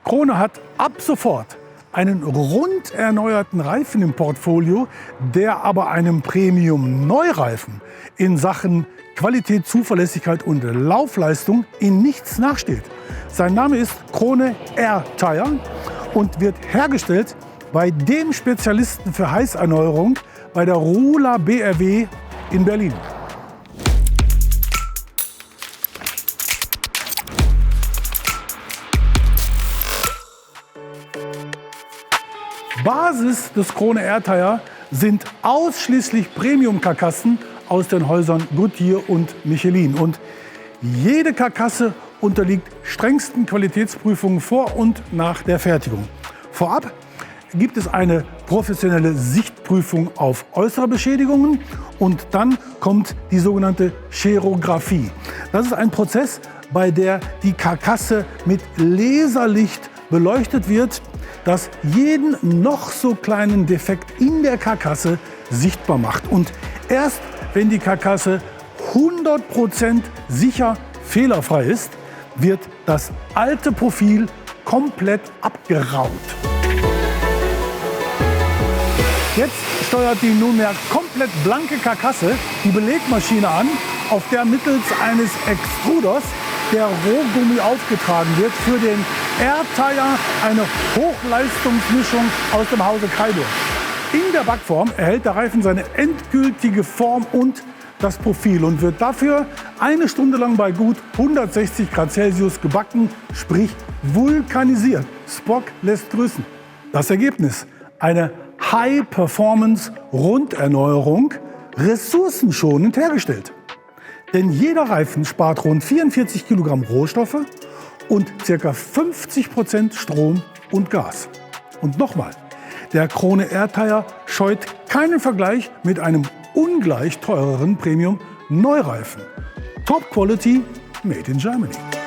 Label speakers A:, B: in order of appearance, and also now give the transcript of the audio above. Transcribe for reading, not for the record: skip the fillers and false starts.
A: Krone hat ab sofort einen rund erneuerten Reifen im Portfolio, der aber einem Premium-Neureifen in Sachen Qualität, Zuverlässigkeit und Laufleistung in nichts nachsteht. Sein Name ist Krone Air-Tire und wird hergestellt bei dem Spezialisten für Heißerneuerung, bei der Rula BRW in Berlin. Basis des Krone Air-Tire sind ausschließlich Premium-Karkassen aus den Häusern Goodyear und Michelin. Und jede Karkasse unterliegt strengsten Qualitätsprüfungen vor und nach der Fertigung. Vorab gibt es eine professionelle Sichtprüfung auf äußere Beschädigungen und dann kommt die sogenannte Cherographie. Das ist ein Prozess, bei der die Karkasse mit Laserlicht beleuchtet wird, das jeden noch so kleinen Defekt in der Karkasse sichtbar macht. Und erst wenn die Karkasse 100% sicher fehlerfrei ist, wird das alte Profil komplett abgeraubt. Jetzt steuert die nunmehr komplett blanke Karkasse die Belegmaschine an, auf der mittels eines Extruders der Rohgummi aufgetragen wird für den Air-Tire, eine Hochleistungsmischung aus dem Hause Kaiburg. In der Backform erhält der Reifen seine endgültige Form und das Profil und wird dafür eine Stunde lang bei gut 160 Grad Celsius gebacken, sprich vulkanisiert. Spock lässt grüßen. Das Ergebnis: eine High-Performance-Runderneuerung, ressourcenschonend hergestellt. Denn jeder Reifen spart rund 44 Kilogramm Rohstoffe und ca. 50% Strom und Gas. Und nochmal, der Krone Air-Tire scheut keinen Vergleich mit einem ungleich teureren Premium-Neureifen. Top Quality, made in Germany.